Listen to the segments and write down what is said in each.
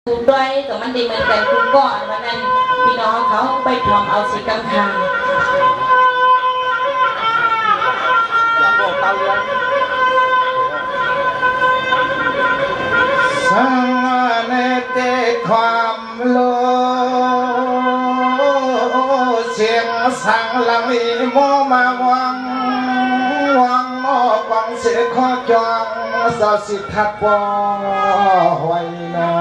คุณด้วยแต่มันดีเหมือนกันคุณก่อนวันนั้นพี่น้องเขาไปทอมเอาสีกำทางสังเนติความโลเสียงสังลังลีโมมาวังนอกวังเสียข้อจองสาสิทัดวอไว้นอ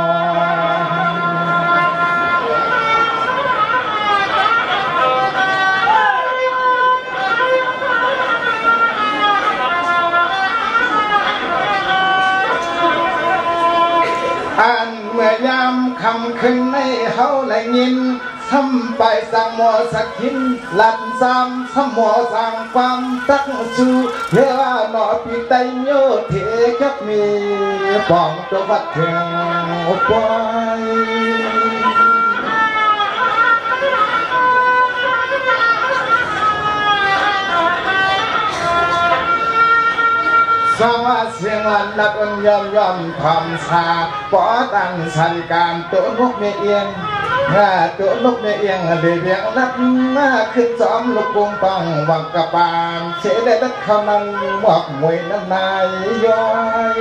อันเมื่อยามคำขึ้นในเฮาและยินซ้ำไปสั่งหมอสักหินหลับซ้ำซ้ำหมอสั่งความตักสู่เพื่อหนอปีไตโยเทกับมีป้องตัววัดแข่งปล่อยสวัสดิ์เสียงอันนับอันยอมทำสาปอตั้งสันการตัวนกเมียเอียงตัวนกเมียเอียงเดียงนับหน้าขึ้นซ้อมลูกวงปังวังกระปานเสียได้ตัดเขานั่งหมอกมวยน้ำนายย้อย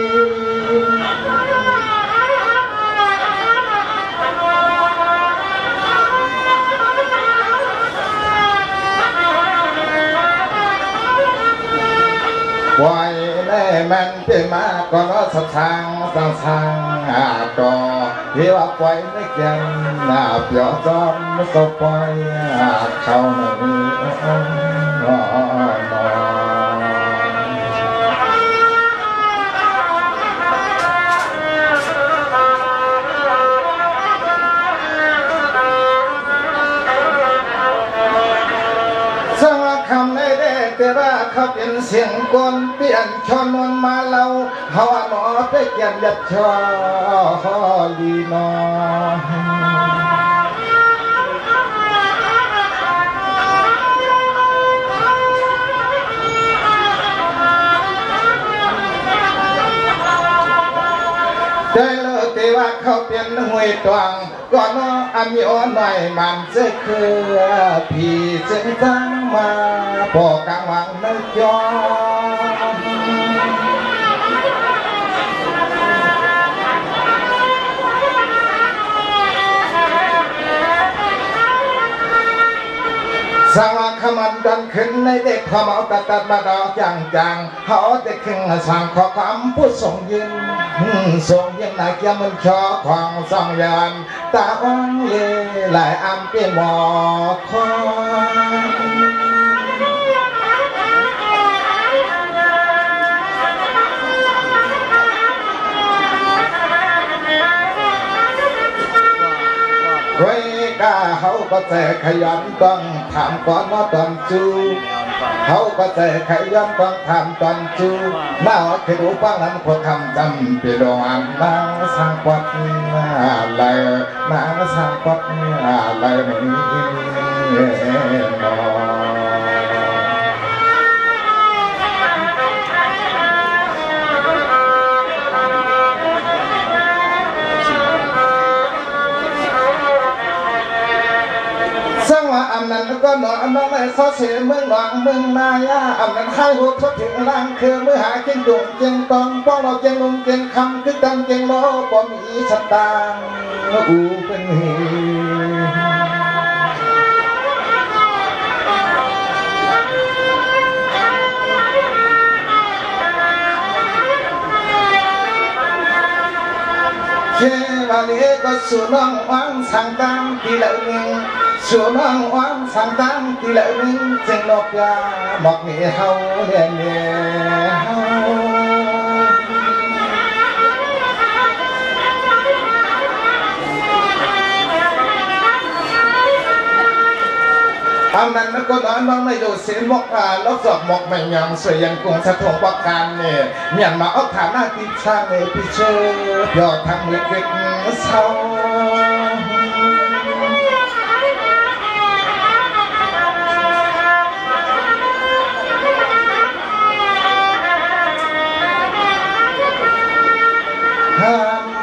ไว้แน่มันเป็นมาก่อนสับทางต่อเที่ว่าปล่อยไม่เกี่ยงเปียจอมสปล่อยเขาหนึ่งแต่ว่าเขาเป็นเสียงกลเปลี่ยนชนวนมาเราเฮาหนอไปเกี่ยมยัดชอลีนอได้เลยแต่ว่าเขาเป็นหวยตวงก่อนน้ออามีอ้อนหน่อยมันจะคือพี่จึงตั้งมาพอกลางวังนึกย้อนสาวขมันดันขึ้นในเด็กความเอาตัดมาดอกจังเขาเด็กขึ้นสั่งขอความผู้ส่งยินนายเกี่ยมันชอของสองยานตาอ้องเย่หลายอันเป็นหมอคอยไว้ก้าเขาก็แต่ขยันต้องถามก่อนว่าตอนจูเขาก็ใจขยันต้องทำตอนจูน่าเคยดูฟังนั้นพอคำจำปีดอนนางสังกัดอะไรนางสังกัดอะไรนี่นอสังว่าอำนั้นก็หนอน้องในซอเสียเมืองหลวงเมืองนายาอำนั้นให้หัวทดถึงล่างคือเมื่อหาเก่งดุเก่งตองป้องเราเก่งลุงเก่งคำคือตังเก่งโลปอมีสตางอูเป็นหีเชื่อว่าเลี้ยก็สู่น้องวังสั่งตังที่ละหนึ่งสู่น้องวังสั่งตังที่ละหนึ่งเจ้งนกยาบอกมีเฮาเรียนเฮาอันนั้นก็น้อยน้องในดูเสียมกลบสอบมกไม่ยังสวยยังกงสะทงประการเนี่ยเมียนมาเอาฐานหน้าที่ช่างเนี่ยพี่เชื่อยอดทำมือเก็บเศร้า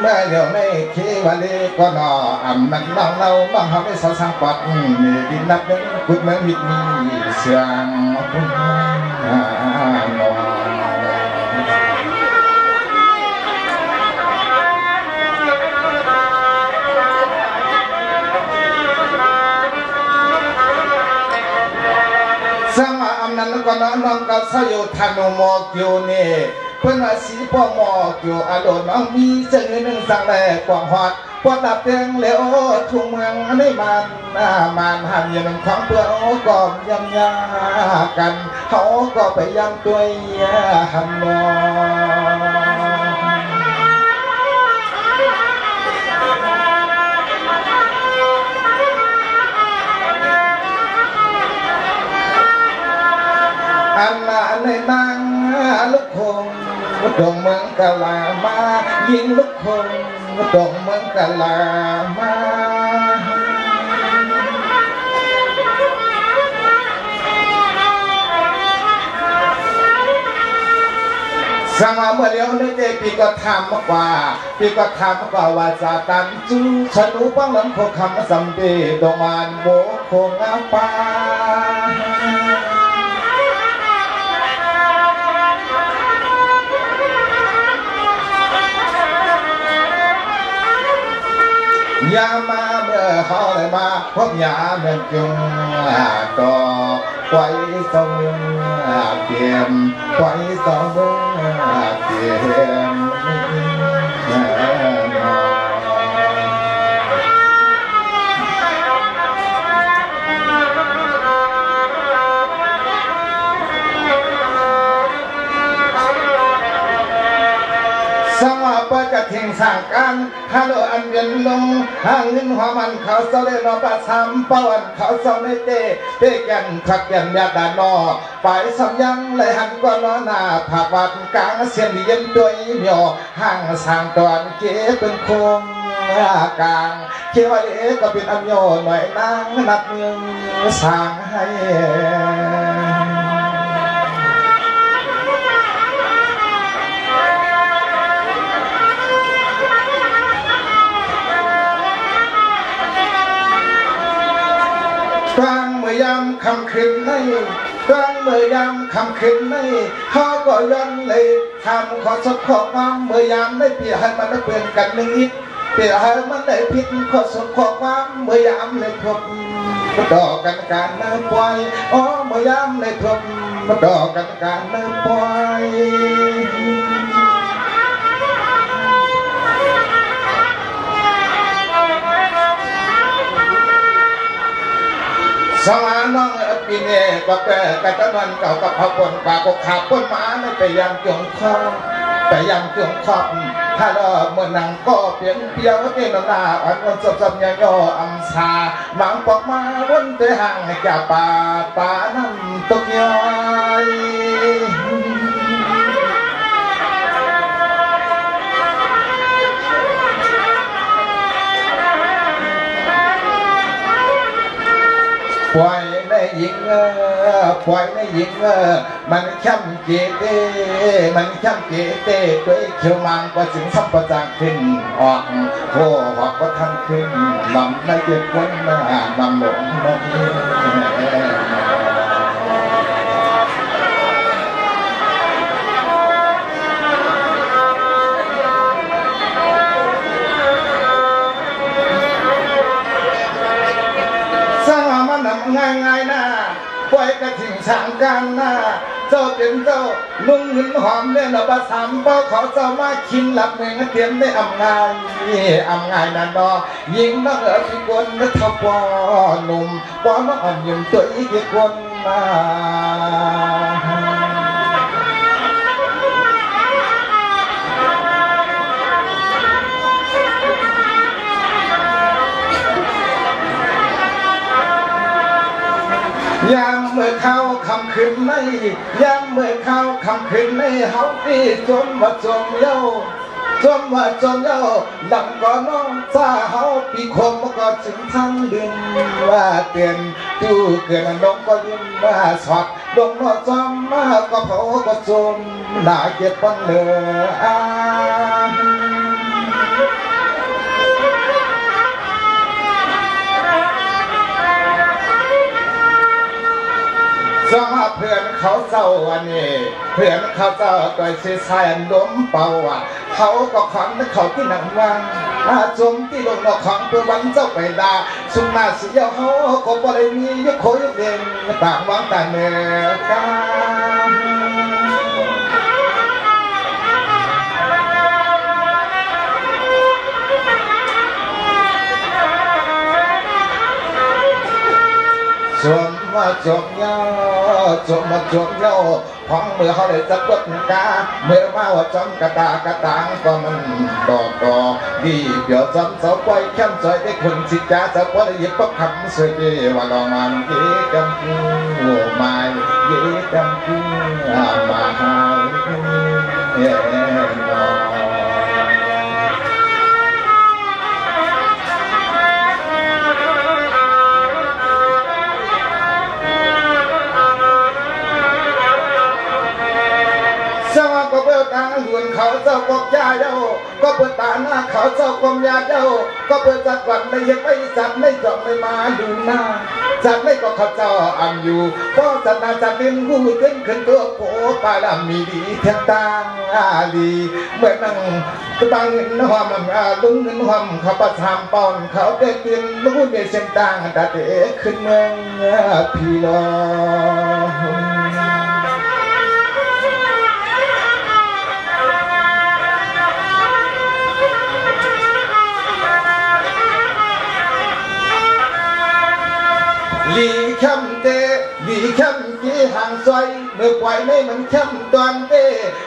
เมื่อเดี๋ยวไม่คิด วันนี้ก็นอมันน้องเราบ้างเขาไม่สาวสังปัดมีดินนับนึงกุดเมืองมิดมีเสียงสมาอำนั้นก็น้องก็สยดธนุโมกิวนี่เพื่อนว่าสีพ่อหมอกิวอารมณ์น้องมีเจอหนึ่งสังแรกกว่างหอดพอดับเตียงเหลวทุ่งเมืองได้มันหันยังของเพื่อก็ยำยากันเขาก็ไปยำตัวหันมออันละในนางลูกคงดงเมืองกะลามายิงลูกคงดงเมืองกะลามาสมาเมื่อเดียวนึกใจปีก็ทำมากกว่าปีก็ทำมากกว่าว่าจะตันจูฉันรู้ป้องหลังโคคำสัมเดดงมันโบโคงาปายามาเมื่อเขาได้มาพบยาเมืองจุงต่อไว้สองเตียมไว้สองเตียมสมอปจะทิ้งสร้างกันฮัลโหลอันเวียนลงห่างเงินหัวมันเขาเศร้าได้รอประสามปวันเขาเศร้าในเตกันขักยันยาดานอไปสำยังเลยหันก็นอหน้าผักวัดกลางเสียนเย็นด้วยเหนียวห่างสร้างตอนเก๋เป็นโคงกลางเขียวเอ๋ก็เป็นอันโยหน่อยนางนักเมืองสร้างให้กลางเมื่อยามคำคืนในกลางเมื่อยามคำคืนในเขาก็ย้อนเลยทำขอสดขอความเมื่อยามได้เปลี่ยนให้มันได้เปลี่ยนกันนิดเปลี่ยนให้มันได้ผิดขอสดขอความเมื่อยามเลยพบดอกกันการเนื้อปล่อยอ๋อเมื่อยามเลยพบดอกกันการเนื้อปล่อยสมาน้องปีนี้ก็แปลกระตันเก่ากับพระปนปากกขาปนหมาไม่ไปยังจงคอบไปยังจงคอบถ้าเราเมื่อนังก็เปลี่ยนเปียวเอ็นหน้าอ่อนวันสดๆยังย่ออัมชาหมังปอกมาวนเตะห่างให้จ่าป่าน้ำตกย้อยปล่อยในหญิงปล่อยในหญิงมันช่ำเจเต้มันช่ำเจเต้ด้วยเขียวมันก็ถึงสัมปทานขึ้นออกโอ้หอกก็ทันขึ้นลำในเจ็บคนนำหลงนกง่ายๆนะปล่อยกระถิ่งช่างกันนะเจ้าเป็นเจ้านุ่งหินหอมเนี่ยเราประสามเป้าขอเจ้ามาชินหลับเมืองเตรียมได้อำง่ายนั่นดอยิงน้องพี่คนนึกทบหนุ่มป้อนน้องอ่อนยิ้มตัวอีกคนมา ยามเมื่อเข้าคำคืนในยามเมื่อเข้าคำคืนในเฮาที่จมว่าจมเย้าจมว่าจมเย้าหลังก่อนน้องซาเฮาปีคมก็ถึงทั้งเดือนว่าเตือนตู้เกินน้องก็ยิ้มว่าสอดดงว่าจมมาก็เผาก็จมหน้าเก็บปันเหลือ เขาเจ้าอันนี้เพื่อนเขาเจ้าต่อยเสียสายอันล้มเป่าอ่ะเขาก็ขังเขาที่หนังวังจมที่ลงนอกขังเพื่อวันเจ้าไปด่าสุนมาเสียเขาก็บ่ได้มียกโคยกเด่นต่างวังแต่เนื้อกันจมว่าจมเงาจมมาจมเงาห้องเมื่อเขาได้จับกดกาเมื่อมาว่าจมกระตากระตังก็มันต่อดีเดี๋ยวจมเสาไฟเข้มใจได้คนสิจ้าเสาไฟได้ยิบปักคำเสียว่าลองมันยี่กันกูไม่ยี่กันกูมาหาเย็นนอก็เปิดตาหุ่นเขาเจ้าก็ยาเจ้าก็เปิดตาหน้าเขาเจ้าก็ยาเจ้าก็เปิดจัดวันไม่เห็นไม่จัดไม่จองไม่มาดูหน้าจัดไม่ก็เขาเจ้าอ่ำอยู่ก็จัดนาจัดดินหูขึ้นขึ้นตัวโผปาดามีดีเทียงตางอาลีเมื่อนั่งตังเงินหอมลุงเงินหอมเขาประทามปอนเขาได้กินลูกเบี้ยเส้นตางดัดเอ๋ขึ้นเมืองพี่ลอลีเข้มเตลีเข้มกี่ห่างซอยเมื่อปล่อยไม่มันเข้มตอนเต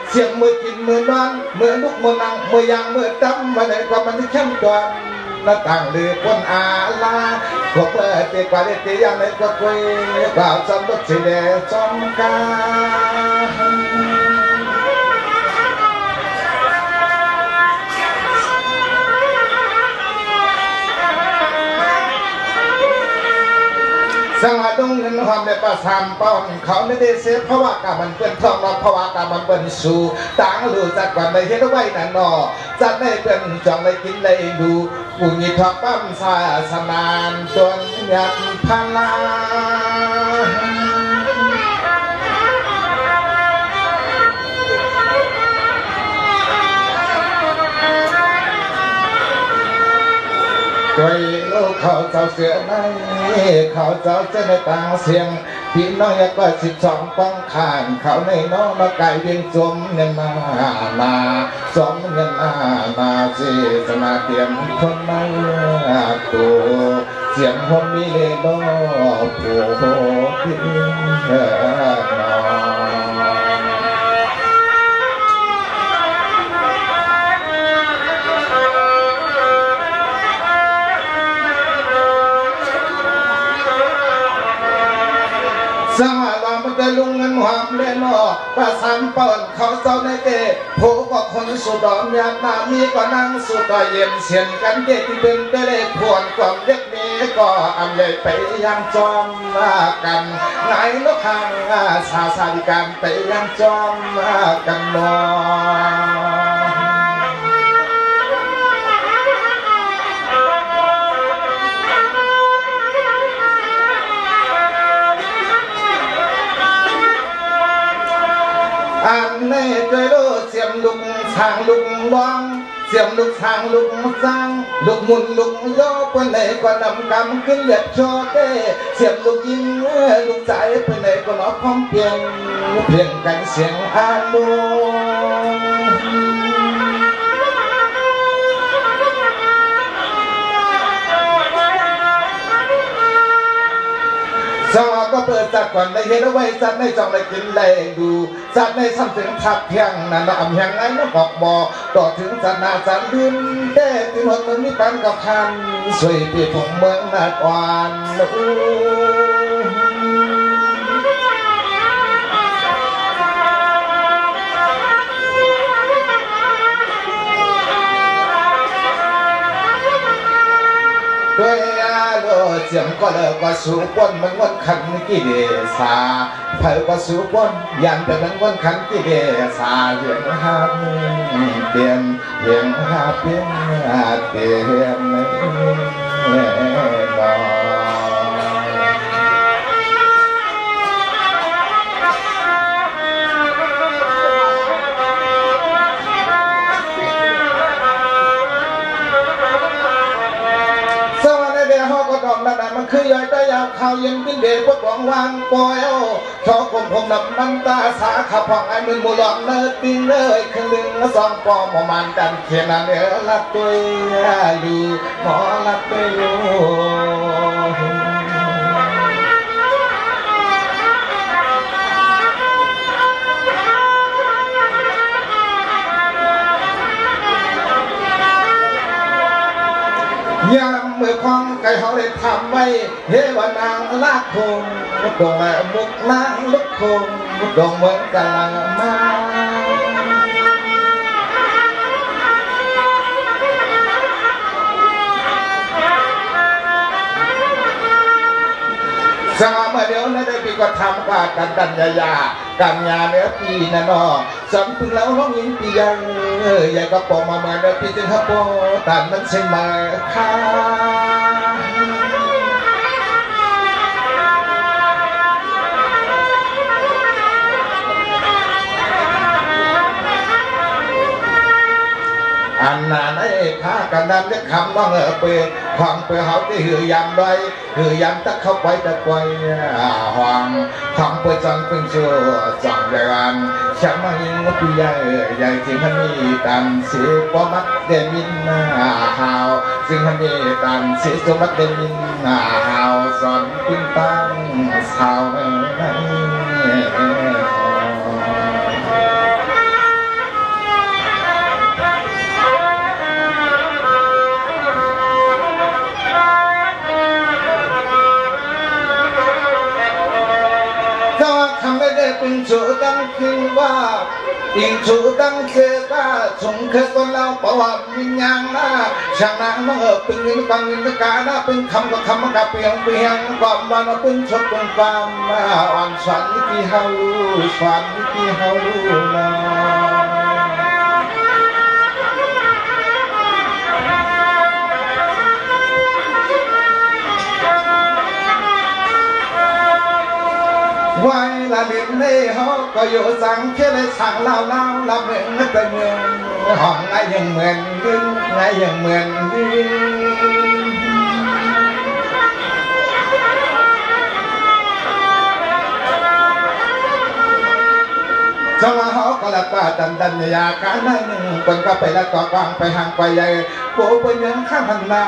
เสียงมือกินมือนอนมือลุกมือนั่งมือยางมือดำวันไหนก็มันเข้มตอนหน้าต่างหรือคนอาลาก็เปิดเตกว่าเตยังไหนก็คุยบ่าวจำรถเสียจอมกาสังหารดงเงินความในประสามป้อนเขาไม่ได้เสียเพราะว่ากามันเป็นทองเราเพราะว่ากามันเป็นสูต่างรู้จักกันในเฮ็ดไว้นั่นนอจัดได้เป็นจองได้กินได้ดูผู้หญิงทองปั้มศาสนานจนยันพลาด้วยลูกเขาเจ้าเสือในเขาเจ้าจะในต่างเสียงพี่น้อยก็12ป้องขานเขาในน้องมาไก่เบียงจมเงินมาจมเงินมาสิสนาเตรียมคนมาตัวเสียงคนมีเลโนผู้ที่นอสมาลามันจะลุงเงินหอมเล่นอประสานเปิดเขาเจ้าในเตะโผก็คนสุดดอมยามนามีก็นั่งสุดต่อเย็นเสียนกันเด็กที่เป็นเตะพวนความเล็กนี้ก็อำเลยไปยังจอมกันไหนนกหางสาสาดิการไปยังจอมกันนออันในใจโลเสียมลุกทางลุกวางเสียมลุกทางลุกสร้างลุกมุนลุกย่อไปไหนก็นำกำขึ้นเหยียบชอเต้เสียมลุกยิงลุกใจไปไหนก็นอพร้อมเพียงกันเสียงอาลูสาวก็เปิดจัดก่อนได้เห็นเอาไว้จัดในจองได้กินได้ดูจัดในทำถึงทับเพียงนั่นเราอำยังไงน้ำบอกบอกต่อถึงจัดนาจัดดินเด้ที่หัวเมืองมีปันกับคันสวยปีของเมืองนาดวานด้วยโลเสียงก็เลิกว่าสู้ปนมันวนขันกี่เดสาเผยว่าสู้ปนยันแต่มันวนขันกี่เดสาเหียงหาเปลี่ยนเหียงหาเปลี่ยนเปลี่ยนนอ คือยอยตายาวข่าวเย็นกินเดพวกหวังวางปอยชอกลมผมนับน้ำตาสาขับผ่องไอ้มือมูลอนเนื้อติ้งเลยคืนลึงสองปอมมันกันเขียนเนื้อลับตัวอยู่หมอลับตัวอยู่ยามเมื่อความไก่เขาได้ทำไว้เฮวานางลากคงมุดดงและมุกนางลุกคงมุดดงเหมือนกำลังมาสงเมื่อเดี๋ยวนั้นได้ปีก็ทำว่ากันดันยากันยาเนื้อปีนั่นอสำพึงแล้วร้องยิ้มปียังใหญ่ก็ปองมาเมื่อเดือนปีจึงฮับโปแต่มันเช่นมาค่ะอันนั้นไอ้ข้ากันดันจะคำน้องเปิดความเปิดเขาที่หือยำด้วยหือยำตะเข้าไปตะไคร้หวังความเปิดจังเป็นชั่วจังใจกันฉันมายิงปีใหญ่ใหญ่ที่มันมีตันเสียปมัดเดมินหาวซึ่งมันมีตันเสียสมัดเดมินหาวสอนปิ้งตั้งสาวเป็นชูตั้งคือว่าอิงชูตั้งคือว่าชงคือคนเราประวัติวิญญาณนะช่างนางมันเป็นเงินฟังเงินกานะเป็นคำกับคำกับเปียงเปียงก่อนวันเป็นชดเป็นความอ่อนฉันที่เฮาฉันที่เฮานะไว้ละดินในห้องก็อยู่สังเกตในสั่งเล่าละเหมือนแต่เมืองห้องไงยังเหมือนดินไงยังเหมือนดินจังหวะเขาก็ละป้าดันยาการนั่งคนก็ไปละต่อกวางไปห่างไปใหญ่โผล่ไปยังข้างหันหน้า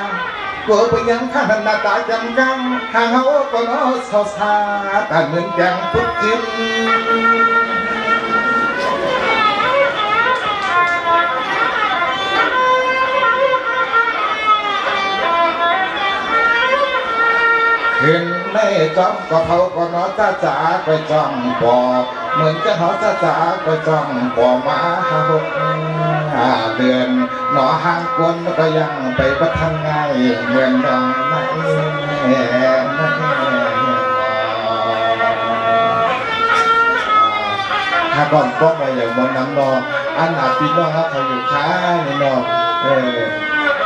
โผล่ไปยังข้างหันหน้าตาจำกังห่างเขาก็น้อสาวสาแต่เหมือนแกงพุทธินขึ้นในจอมก็เขาก็น้อจ๋าก็จอมปอเหมือนจะเขาจ๋าก็จอมปอมา6 เดือนหนอห่างกวนก็ยังไปประทังไงเหมือนดองไหนถ้าก่อนก็มาอย่างบนน้ำนออันหนาปีน้องเขาอยู่ค้านี่นอ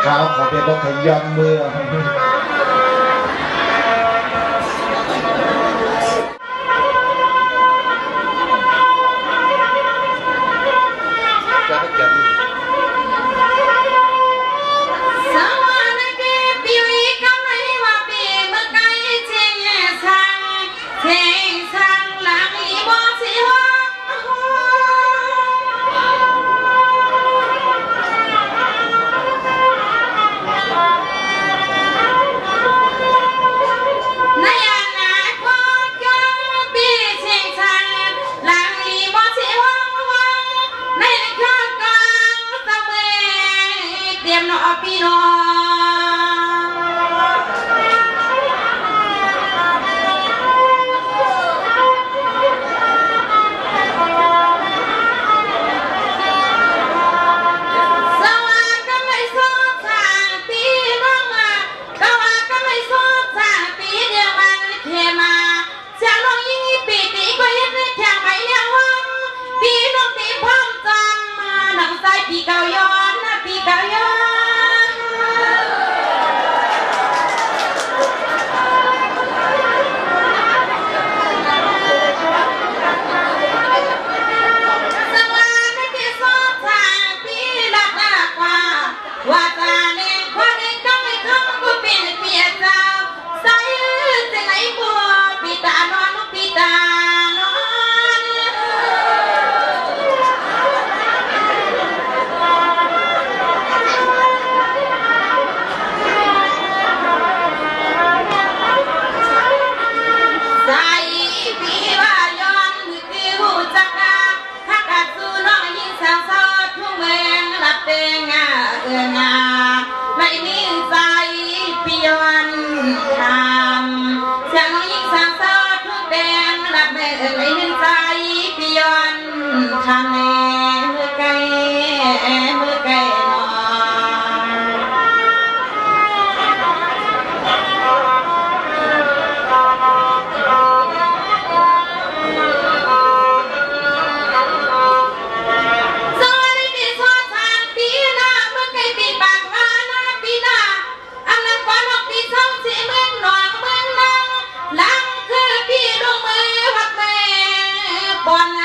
เขาเพียงเขาย้อนมือ มือไก่นอนสวัสดีปีสอทางปีหน้าเมื่อไก่ปีปากว่าหน้าปีหน้าอันนั้นกว่าน้องปีเศร้าสิเมืองหนองเมืองนางลังคือปีลงมือพักแม่ปอนไอ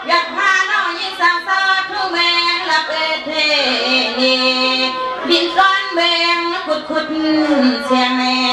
อยากพาน้องยิ่งสาวสาวทุแมงละเปเทนีดินร้อนเบงขุดเสียงแม่